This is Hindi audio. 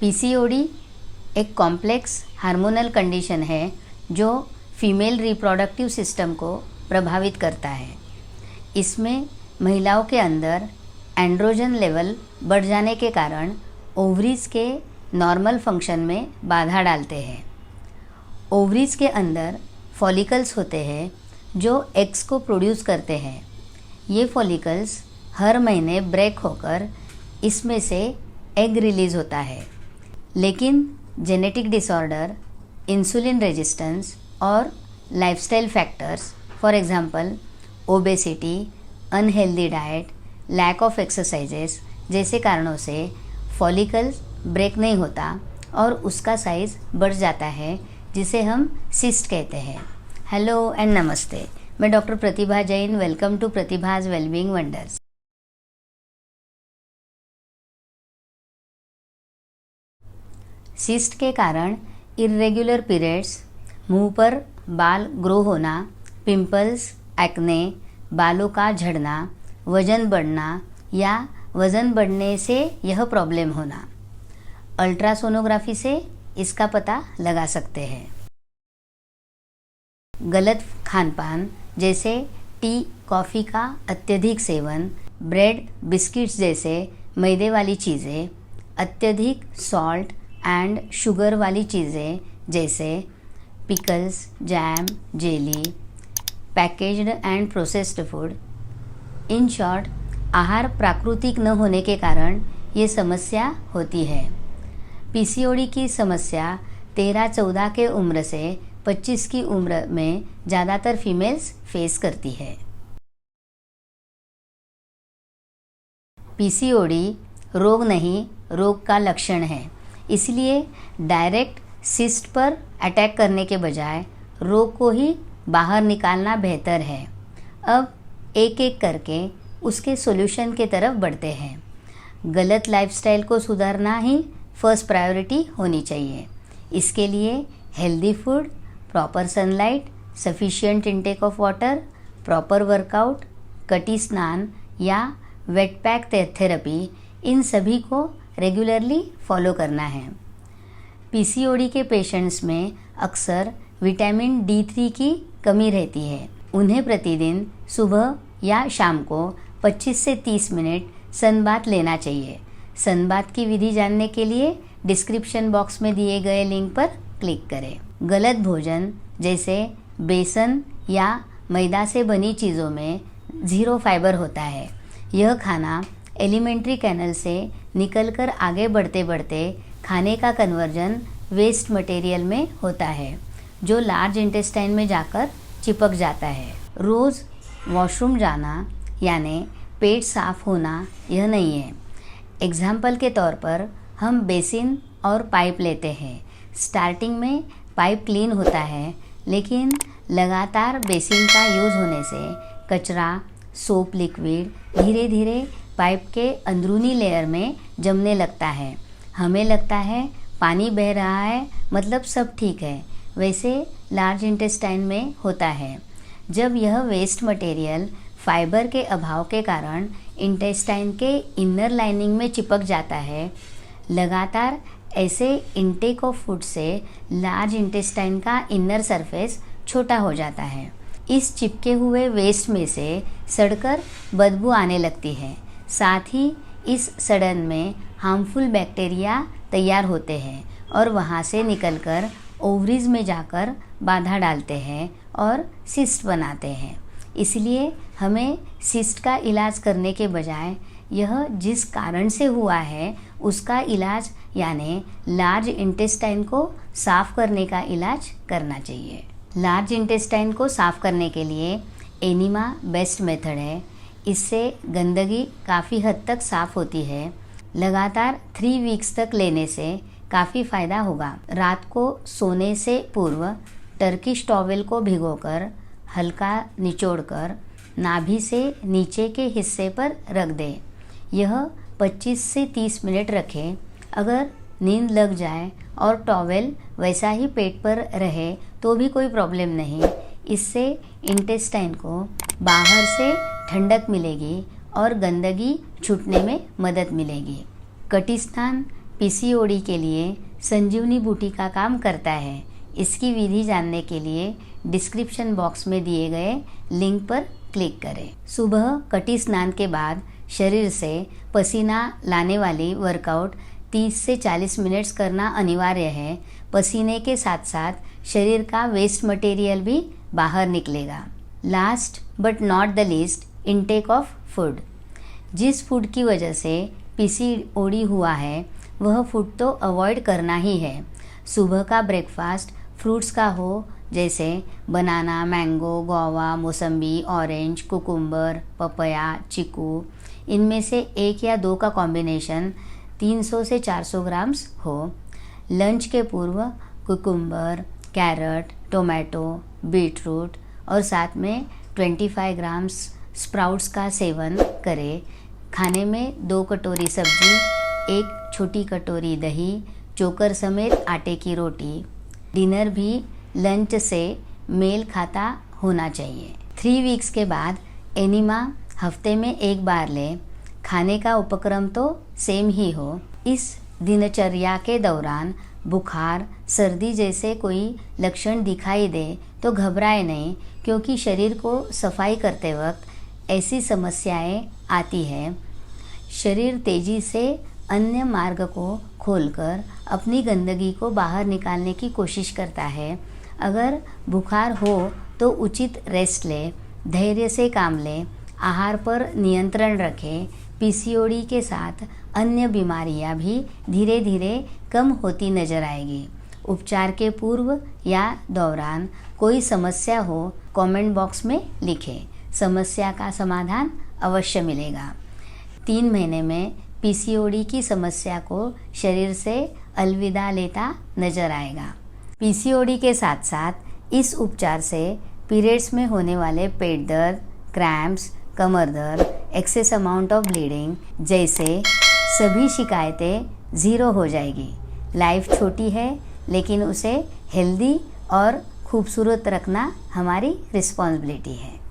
पीसीओडी एक कॉम्प्लेक्स हार्मोनल कंडीशन है जो फीमेल रिप्रोडक्टिव सिस्टम को प्रभावित करता है। इसमें महिलाओं के अंदर एंड्रोजन लेवल बढ़ जाने के कारण ओवरीज के नॉर्मल फंक्शन में बाधा डालते हैं। ओवरीज के अंदर फॉलिकल्स होते हैं जो एग्स को प्रोड्यूस करते हैं। ये फॉलिकल्स हर महीने ब्रेक होकर इसमें से एग रिलीज़ होता है, लेकिन जेनेटिक डिसऑर्डर, इंसुलिन रेजिस्टेंस और lifestyle factors for example obesity, unhealthy diet, lack of exercises जैसे कारणों से फॉलिकल ब्रेक नहीं होता और उसका साइज़ बढ़ जाता है, जिसे हम सिस्ट कहते हैं। हेलो एंड नमस्ते, मैं doctor Pratibha Jain. Welcome to Pratibha's wellbeing wonders. Cyst के कारण इर्रेगुलर पीरियड्स, मुंह पर बाल ग्रो होना, पिंपल्स, एक्ने, बालों का झड़ना, वजन बढ़ना या वजन बढ़ने से यह प्रॉब्लम होना। अल्ट्रासोनोग्राफी से इसका पता लगा सकते हैं। गलत खानपान जैसे टी, कॉफ़ी का अत्यधिक सेवन, ब्रेड, बिस्किट्स जैसे मैदे वाली चीज़ें, अत्यधिक सॉल्ट एंड शुगर वाली चीज़ें जैसे pickles, jam, jelly, packaged and processed food. In short, आहार प्राकृतिक न होने के कारण ये समस्या होती है। पीसीओडी की समस्या 13-14 के उम्र से 25 की उम्र में ज़्यादातर फीमेल्स फेस करती है। पीसीओडी रोग नहीं, रोग का लक्षण है, इसलिए डायरेक्ट सिस्ट पर अटैक करने के बजाय रोग को ही बाहर निकालना बेहतर है। अब एक एक करके उसके सॉल्यूशन के तरफ बढ़ते हैं। गलत लाइफस्टाइल को सुधारना ही फर्स्ट प्रायोरिटी होनी चाहिए। इसके लिए healthy food, proper sunlight, sufficient intake of water, proper workout, कटी स्नान या वेट पैक थेरेपी, इन सभी को रेगुलरली फॉलो करना है। पीसीओडी के पेशेंट्स में अक्सर विटामिन D3 की कमी रहती है। उन्हें प्रतिदिन सुबह या शाम को 25 से 30 मिनट सनबाथ लेना चाहिए। सनबाथ की विधि जानने के लिए डिस्क्रिप्शन बॉक्स में दिए गए लिंक पर क्लिक करें। गलत भोजन जैसे बेसन या मैदा से बनी चीज़ों में 0 फाइबर होता है। यह खाना एलिमेंट्री कैनल से निकलकर आगे बढ़ते बढ़ते खाने का कन्वर्जन वेस्ट मटेरियल में होता है, जो लार्ज इंटेस्टाइन में जाकर चिपक जाता है। रोज़ वॉशरूम जाना यानी पेट साफ होना यह नहीं है। एग्जाम्पल के तौर पर हम बेसिन और पाइप लेते हैं। स्टार्टिंग में पाइप क्लीन होता है, लेकिन लगातार बेसिन का यूज़ होने से कचरा, सोप लिक्विड धीरे धीरे पाइप के अंदरूनी लेयर में जमने लगता है। हमें लगता है पानी बह रहा है, मतलब सब ठीक है। वैसे लार्ज इंटेस्टाइन में होता है। जब यह वेस्ट मटेरियल फाइबर के अभाव के कारण इंटेस्टाइन के इनर लाइनिंग में चिपक जाता है, लगातार ऐसे इंटेक ऑफ फूड से लार्ज इंटेस्टाइन का इनर सरफेस छोटा हो जाता है। इस चिपके हुए वेस्ट में से सड़कर बदबू आने लगती है। साथ ही इस सड़न में हार्मफुल बैक्टीरिया तैयार होते हैं और वहाँ से निकलकर ओवरीज में जाकर बाधा डालते हैं और सिस्ट बनाते हैं। इसलिए हमें सिस्ट का इलाज करने के बजाय यह जिस कारण से हुआ है उसका इलाज यानी लार्ज इंटेस्टाइन को साफ़ करने का इलाज करना चाहिए। लार्ज इंटेस्टाइन को साफ़ करने के लिए एनिमा बेस्ट मेथड है। इससे गंदगी काफ़ी हद तक साफ़ होती है। लगातार 3 वीक्स तक लेने से काफ़ी फ़ायदा होगा। रात को सोने से पूर्व टर्किश टॉवेल को भिगोकर हल्का निचोड़कर नाभि से नीचे के हिस्से पर रख दें। यह 25 से 30 मिनट रखें। अगर नींद लग जाए और टॉवेल वैसा ही पेट पर रहे तो भी कोई प्रॉब्लम नहीं। इससे इंटेस्टाइन को बाहर से ठंडक मिलेगी और गंदगी छूटने में मदद मिलेगी। कटी स्नान पीसीओडी के लिए संजीवनी बूटी का काम करता है। इसकी विधि जानने के लिए डिस्क्रिप्शन बॉक्स में दिए गए लिंक पर क्लिक करें। सुबह कटी स्नान के बाद शरीर से पसीना लाने वाली वर्कआउट 30 से 40 मिनट्स करना अनिवार्य है। पसीने के साथ साथ शरीर का वेस्ट मटेरियल भी बाहर निकलेगा। Last but not the least, intake of food. जिस फूड की वजह से पीसीओडी हुआ है वह फूड तो अवॉइड करना ही है। सुबह का ब्रेकफास्ट फ्रूट्स का हो, जैसे बनाना, मैंगो, गुआवा, मौसम्बी, ऑरेंज, कुकुम्बर, पपया, चीकू। इनमें से 1 या 2 का कॉम्बिनेशन 300 से 400 ग्राम्स हो। लंच के पूर्व कुकुम्बर, कैरट, टोमेटो, बीटरूट और साथ में 25 ग्राम्स स्प्राउट्स का सेवन करें। खाने में 2 कटोरी सब्जी, 1 छोटी कटोरी दही, चोकर समेत आटे की रोटी। डिनर भी लंच से मेल खाता होना चाहिए। 3 वीक्स के बाद एनिमा हफ्ते में 1 बार लें। खाने का उपक्रम तो सेम ही हो। इस दिनचर्या के दौरान बुखार, सर्दी जैसे कोई लक्षण दिखाई दे तो घबराए नहीं, क्योंकि शरीर को सफाई करते वक्त ऐसी समस्याएं आती हैं। शरीर तेजी से अन्य मार्ग को खोलकर अपनी गंदगी को बाहर निकालने की कोशिश करता है। अगर बुखार हो तो उचित रेस्ट ले, धैर्य से काम ले, आहार पर नियंत्रण रखें। पीसीओडी के साथ अन्य बीमारियां भी धीरे धीरे कम होती नजर आएगी। उपचार के पूर्व या दौरान कोई समस्या हो कमेंट बॉक्स में लिखें, समस्या का समाधान अवश्य मिलेगा। 3 महीने में पीसीओडी की समस्या को शरीर से अलविदा लेता नजर आएगा। पीसीओडी के साथ साथ इस उपचार से पीरियड्स में होने वाले पेट दर्द, क्रैम्प्स, कमर दर्द, एक्सेस अमाउंट ऑफ ब्लीडिंग जैसे सभी शिकायतें 0 हो जाएगी। लाइफ छोटी है, लेकिन उसे हेल्दी और खूबसूरत रखना हमारी रिस्पॉन्सिबिलिटी है।